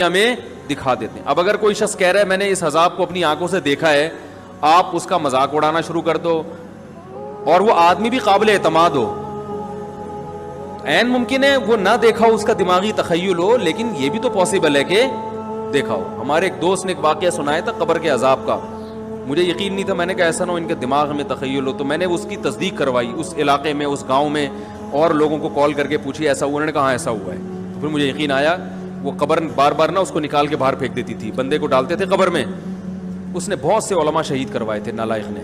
ہمیں دکھا دیتے ہیں. اب اگر کوئی شخص کہہ رہا ہے میں نے اس عذاب کو اپنی آنکھوں سے دیکھا ہے, آپ اس کا مذاق اڑانا شروع کر دو, اور وہ آدمی بھی قابل اعتماد ہو. عین ممکن ہے وہ نہ دیکھا ہو, اس کا دماغی تخیل ہو, لیکن یہ بھی تو پاسبل ہے کہ دیکھا ہو. ہمارے ایک دوست نے ایک واقعہ سنایا تھا قبر کے عذاب کا, مجھے یقین نہیں تھا, میں نے کہا ایسا نہ ہو ان کے دماغ میں تخیل ہو. تو میں نے اس کی تصدیق کروائی, اس علاقے میں, اس گاؤں میں, اور لوگوں کو کال کر کے پوچھی ایسا ہوا, انہوں نے کہا ہاں ایسا ہوا ہے. تو پھر مجھے یقین آیا. وہ قبر بار بار نا اس کو نکال کے باہر پھینک دیتی تھی, بندے کو ڈالتے تھے قبر میں. اس نے بہت سے علماء شہید کروائے تھے نالائق نے.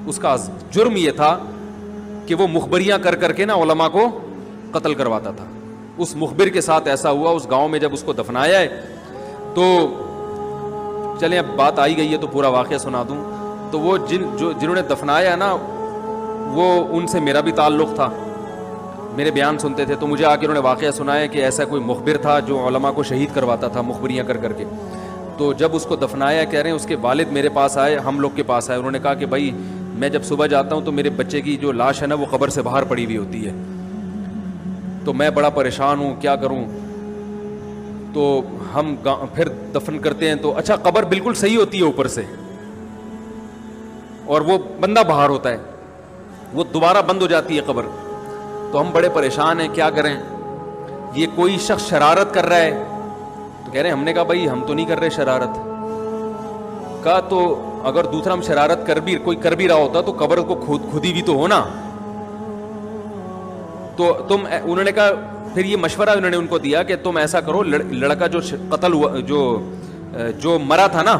اس کا جرم یہ تھا کہ وہ مخبریاں کر کر کے نا علماء کو قتل کرواتا تھا. اس مخبر کے ساتھ ایسا ہوا اس گاؤں میں. جب اس کو دفنایا ہے تو چلیں اب بات آئی گئی ہے تو پورا واقعہ سنا دوں. تو وہ جنہوں نے دفنایا ہے نا, وہ ان سے میرا بھی تعلق تھا, میرے بیان سنتے تھے. تو مجھے آ کے انہوں نے واقعہ سنایا کہ ایسا کوئی مخبر تھا جو علماء کو شہید کرواتا تھا مخبریاں کر کر کے. تو جب اس کو دفنایا, کہہ رہے ہیں اس کے والد میرے پاس آئے, ہم لوگ کے پاس آئے. انہوں نے کہا کہ بھائی میں جب صبح جاتا ہوں تو میرے بچے کی جو لاش ہے نا وہ قبر سے باہر پڑی ہوئی ہوتی ہے, تو میں بڑا پریشان ہوں, کیا کروں. تو ہم پھر دفن کرتے ہیں تو اچھا قبر بالکل صحیح ہوتی ہے اوپر سے, اور وہ بندہ باہر ہوتا ہے, وہ دوبارہ بند ہو جاتی ہے قبر. تو ہم بڑے پریشان ہیں, کیا کریں, یہ کوئی شخص شرارت کر رہا ہے. تو کہہ رہے ہیں, ہم نے کہا بھائی ہم تو نہیں کر رہے شرارت. کہا تو اگر دوسرا ہم شرارت کوئی کر بھی رہا ہوتا تو قبر کو کھودی بھی تو ہونا. تو انہوں نے کہا, پھر یہ مشورہ انہوں نے ان کو دیا کہ تم ایسا کرو, لڑکا جو قتل ہوا, جو مرا تھا نا,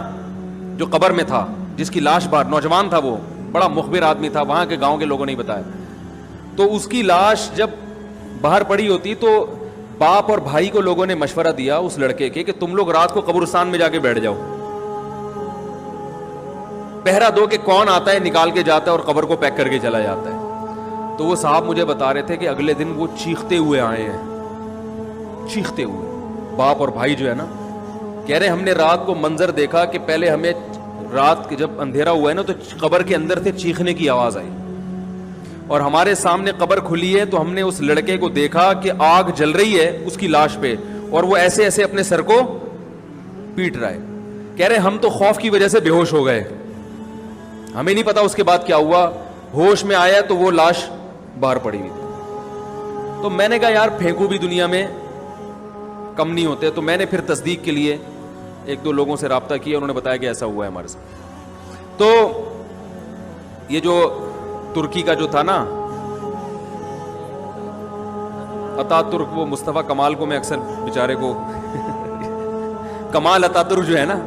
جو قبر میں تھا, جس کی لاش باہر, نوجوان تھا, وہ بڑا مخبر آدمی تھا, وہاں کے گاؤں کے لوگوں نے بتایا. تو اس کی لاش جب باہر پڑی ہوتی تو باپ اور بھائی کو لوگوں نے مشورہ دیا اس لڑکے کے کہ تم لوگ رات کو قبرستان میں جا کے بیٹھ جاؤ, پہرا دو کہ کون آتا ہے نکال کے جاتا ہے اور قبر کو پیک کر کے چلا جاتا ہے. تو وہ صاحب مجھے بتا رہے تھے کہ اگلے دن وہ چیختے ہوئے آئے ہیں, چیختے ہوئے, باپ اور بھائی جو ہے نا. کہہ رہے ہم نے رات کو منظر دیکھا کہ پہلے ہمیں رات جب اندھیرا ہوا ہے نا تو قبر کے اندر سے چیخنے کی آواز آئی, اور ہمارے سامنے قبر کھلی ہے تو ہم نے اس لڑکے کو دیکھا کہ آگ جل رہی ہے اس کی لاش پہ, اور وہ ایسے ایسے اپنے سر کو پیٹ رہا ہے. کہہ رہے ہم تو خوف کی وجہ سے بے ہوش ہو گئے, ہمیں نہیں پتا اس کے بعد کیا ہوا. ہوش میں آیا تو وہ لاش باہر پڑی ہوئی. تو میں نے کہا یار پھینکو بھی دنیا میں کم نہیں ہوتے. تو میں نے پھر تصدیق کے لیے ایک دو لوگوں سے رابطہ کیا, انہوں نے بتایا کہ ایسا ہوا ہے ہمارے ساتھ. تو یہ جو ترکی کا جو تھا نا اتا ترک, وہ مصطفیٰ کمال کو میں اکثر بیچارے کو کمال اتا ترک جو ہے نا,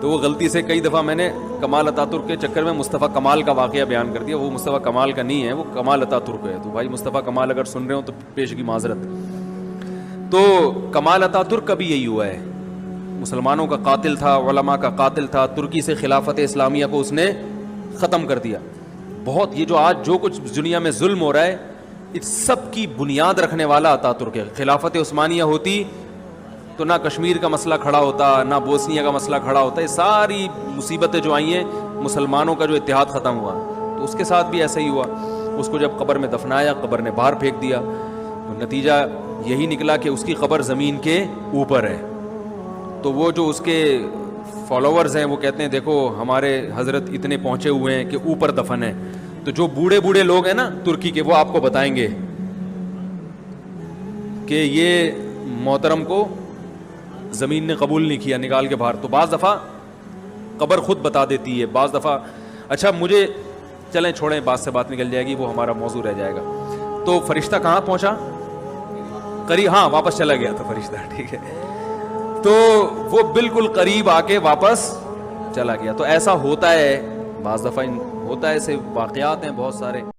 تو وہ غلطی سے کئی دفعہ میں نے کمال اتا ترک کے چکر میں مصطفیٰ کمال کا واقعہ بیان کر دیا. وہ مصطفیٰ کمال کا نہیں ہے, وہ کمال اتا ترک ہے. تو بھائی مصطفیٰ کمال اگر سن رہے ہو تو پیشگی معذرت. تو کمال اتا ترک کا بھی یہی ہوا ہے, مسلمانوں کا قاتل تھا, علماء کا قاتل تھا. ترکی سے خلافت اسلامیہ کو اس نے ختم کر دیا. بہت یہ جو آج جو کچھ دنیا میں ظلم ہو رہا ہے اس سب کی بنیاد رکھنے والا اتا ترک ہے. خلافت عثمانیہ ہوتی تو نہ کشمیر کا مسئلہ کھڑا ہوتا, نہ بوسنیا کا مسئلہ کھڑا ہوتا. یہ ساری مصیبتیں جو آئی ہیں, مسلمانوں کا جو اتحاد ختم ہوا, تو اس کے ساتھ بھی ایسا ہی ہوا. اس کو جب قبر میں دفنایا, قبر نے باہر پھینک دیا, تو نتیجہ یہی نکلا کہ اس کی قبر زمین کے اوپر ہے. تو وہ جو اس کے فالوورز ہیں وہ کہتے ہیں دیکھو ہمارے حضرت اتنے پہنچے ہوئے ہیں کہ اوپر دفن ہے. تو جو بوڑھے بوڑھے لوگ ہیں نا ترکی کے, وہ آپ کو بتائیں گے کہ یہ محترم کو زمین نے قبول نہیں کیا, نکال کے باہر. تو بعض دفعہ قبر خود بتا دیتی ہے, بعض دفعہ. اچھا مجھے چلیں چھوڑیں, بات سے بات نکل جائے گی, وہ ہمارا موضوع رہ جائے گا. تو فرشتہ کہاں پہنچا, قریب, ہاں واپس چلا گیا تھا فرشتہ, ٹھیک ہے. تو وہ بالکل قریب آ کے واپس چلا گیا. تو ایسا ہوتا ہے بعض دفعہ, ہوتا ہے, ایسے واقعات ہیں بہت سارے.